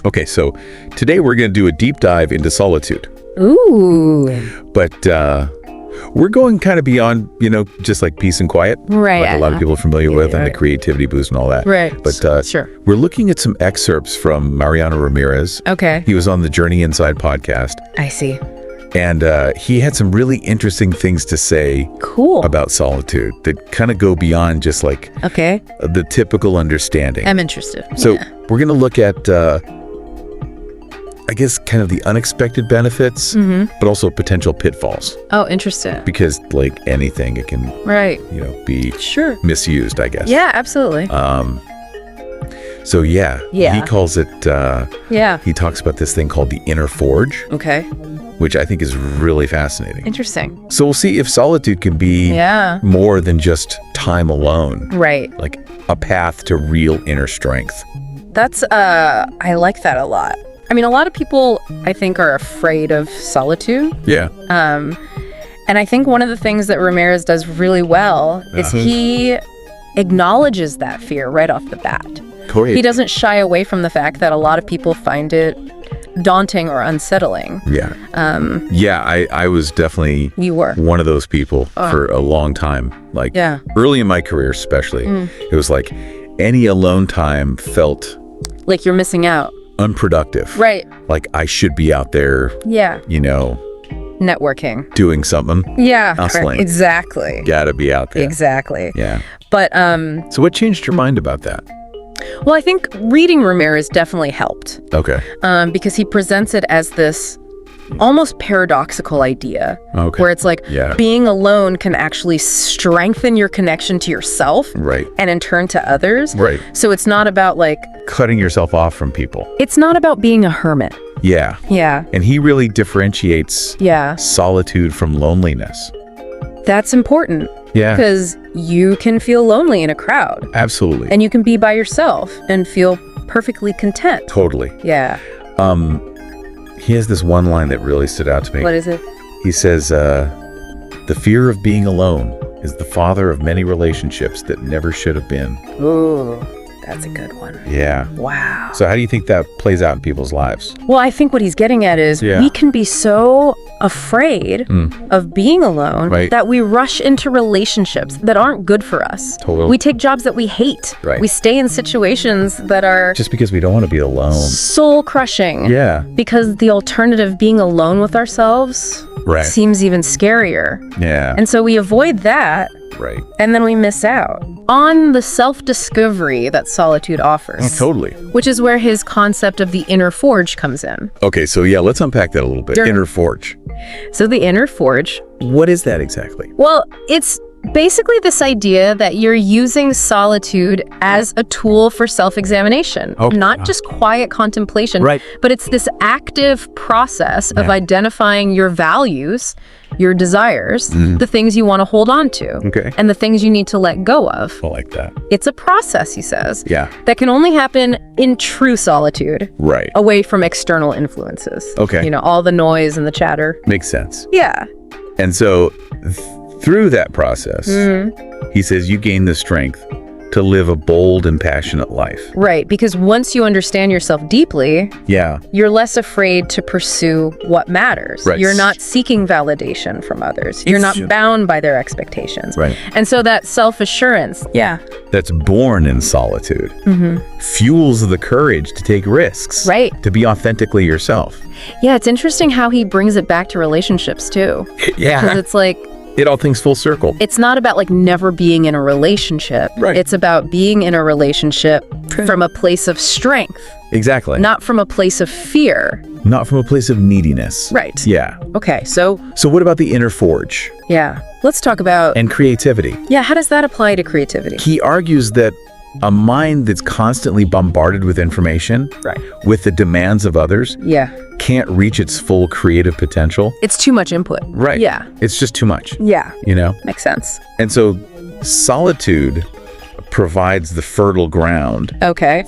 Okay, so today we're going to do a deep dive into solitude. Ooh. But we're going kind of beyond, just like peace and quiet. Right. Like a lot of people are familiar with, and the creativity boost and all that. Right. But sure. We're looking at some excerpts from Mariano Ramirez. Okay. He was on the Journey Inside podcast. I see. And he had some really interesting things to say about solitude that kind of go beyond just like the typical understanding. I'm interested. So we're going to look at, I guess, kind of the unexpected benefits, but also potential pitfalls. Oh, interesting. Because like anything, it can, be misused, I guess. Yeah, absolutely. So he calls it, he talks about this thing called the inner forge. Okay. Which I think is really fascinating. Interesting. So we'll see if solitude can be more than just time alone. Right. Like a path to real inner strength. That's, I like that a lot. I mean, a lot of people, I think, are afraid of solitude. Yeah. And I think one of the things that Ramirez does really well is he acknowledges that fear right off the bat. Correct. He doesn't shy away from the fact that a lot of people find it daunting or unsettling. Yeah. I was definitely one of those people for a long time. Like early in my career especially, it was like any alone time felt like you're missing out. Unproductive. Right. Like I should be out there. Yeah. Networking. Doing something. Yeah. Hustling. Right. Exactly. Gotta be out there. Exactly. Yeah. But so what changed your mind about that? Well, I think reading Ramirez definitely helped. Okay. Because he presents it as this almost paradoxical idea. Okay. Where it's like being alone can actually strengthen your connection to yourself. Right. And in turn to others. Right. So it's not about like cutting yourself off from people. It's not about being a hermit. Yeah. Yeah. And he really differentiates solitude from loneliness. That's important. Yeah. Because you can feel lonely in a crowd. Absolutely. And you can be by yourself and feel perfectly content. Totally. Yeah. He has this one line that really stood out to me. What is it? He says, the fear of being alone is the father of many relationships that never should have been. Ooh, that's a good one. Yeah. Wow. So how do you think that plays out in people's lives? Well, I think what he's getting at is we can be so afraid of being alone that we rush into relationships that aren't good for us. Totally. We take jobs that we hate. Right. We stay in situations that are just because we don't want to be alone. Soul crushing. Yeah. Because the alternative, being alone with ourselves, seems even scarier. Yeah. And so we avoid that. Right. And then we miss out on the self-discovery that solitude offers. Totally. Which is where his concept of the inner forge comes in. Okay, so let's unpack that a little bit. Inner forge. So the inner forge. What is that exactly? Well, it's basically this idea that you're using solitude as a tool for self-examination, not just quiet contemplation, but it's this active process of identifying your values, your desires, the things you want to hold on to, and the things you need to let go of. I like that. It's a process, he says, that can only happen in true solitude, away from external influences. All the noise and the chatter. Makes sense. Yeah. And so through that process, he says you gain the strength to live a bold and passionate life. Right, because once you understand yourself deeply, you're less afraid to pursue what matters. Right. You're not seeking validation from others. You're not bound by their expectations. Right. And so that self-assurance, that's born in solitude, fuels the courage to take risks. Right. To be authentically yourself. Yeah, it's interesting how he brings it back to relationships too. Because it's like, it all things full circle. It's not about like never being in a relationship. Right. It's about being in a relationship from a place of strength. Exactly. Not from a place of fear. Not from a place of neediness. Right. Yeah. Okay, so what about the inner forge? Yeah. Let's talk about... And creativity. Yeah, how does that apply to creativity? He argues that a mind that's constantly bombarded with information, with the demands of others, can't reach its full creative potential. It's too much input. Right. Yeah. It's just too much. Yeah. Makes sense. And so solitude provides the fertile ground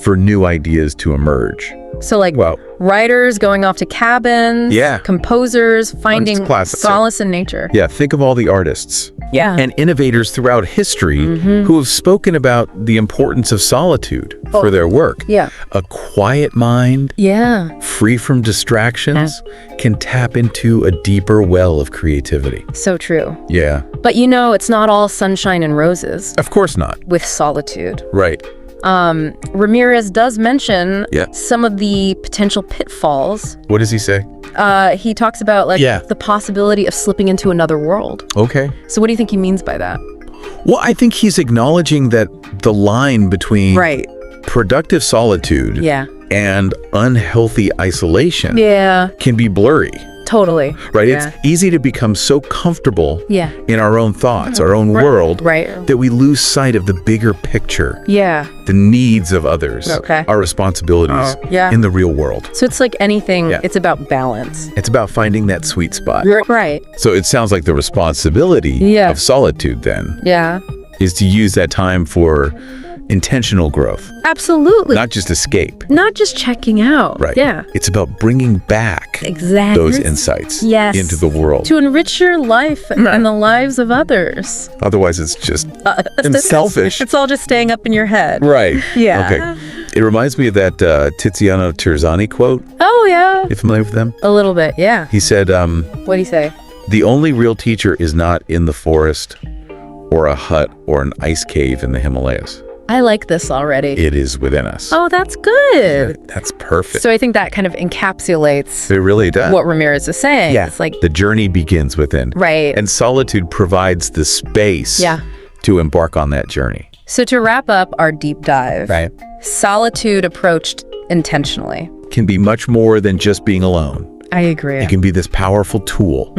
for new ideas to emerge. So like writers going off to cabins, composers finding solace in nature. Yeah, think of all the artists and innovators throughout history who have spoken about the importance of solitude for their work. A quiet mind, free from distractions, can tap into a deeper well of creativity. So true. Yeah. But you know, it's not all sunshine and roses. Of course not. With solitude. Right. Ramirez does mention some of the potential pitfalls. What does he say? He talks about the possibility of slipping into another world. Okay. So what do you think he means by that? Well, I think he's acknowledging that the line between productive solitude and unhealthy isolation can be blurry. Totally. Right? It's easy to become so comfortable in our own thoughts, our own world, that we lose sight of the bigger picture. The needs of others, our responsibilities in the real world. So it's like anything, it's about balance. It's about finding that sweet spot. Right. So it sounds like the responsibility of solitude then is to use that time for intentional growth. Absolutely. Not just escape. Not just checking out. Right. Yeah. It's about bringing back those insights into the world. To enrich your life and the lives of others. Otherwise, it's just selfish. It's all just staying up in your head. Right. Yeah. Okay. It reminds me of that Tiziano Terzani quote. Oh, yeah. You familiar with them? A little bit, yeah. He said, what'd he say? The only real teacher is not in the forest or a hut or an ice cave in the Himalayas. I like this already. It is within us. Oh, that's good. Yeah, that's perfect. So I think that kind of encapsulates it really does what Ramirez is saying. Yeah. It's like the journey begins within. Right. And solitude provides the space to embark on that journey. So to wrap up our deep dive, solitude approached intentionally can be much more than just being alone. I agree. It can be this powerful tool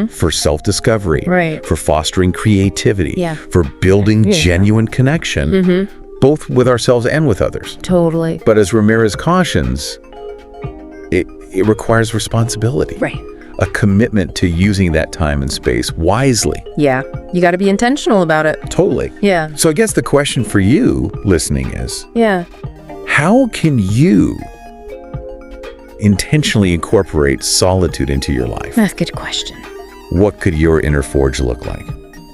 for self-discovery, for fostering creativity, for building genuine connection, both with ourselves and with others. Totally. But as Ramirez cautions, it requires responsibility. Right. A commitment to using that time and space wisely. Yeah. You got to be intentional about it. Totally. Yeah. So I guess the question for you listening is, how can you intentionally incorporate solitude into your life? That's a good question. What could your inner forge look like?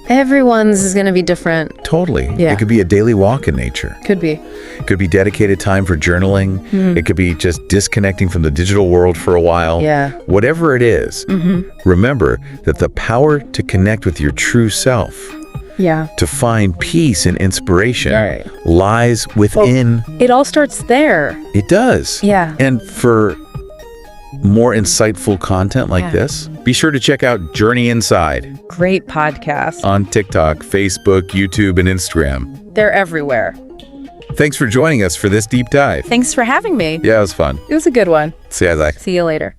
Everyone's is going to be different. Totally. Yeah. It could be a daily walk in nature. Could be. It could be dedicated time for journaling. It could be just disconnecting from the digital world for a while. Yeah. Whatever it is, remember that the power to connect with your true self, to find peace and inspiration, lies within. Well, it all starts there. It does. Yeah. And for more insightful content like this, be sure to check out Journey Inside. Great podcast. On TikTok, Facebook, YouTube, and Instagram. They're everywhere. Thanks for joining us for this deep dive. Thanks for having me. Yeah, it was fun. It was a good one. See you, Isaac. See you later.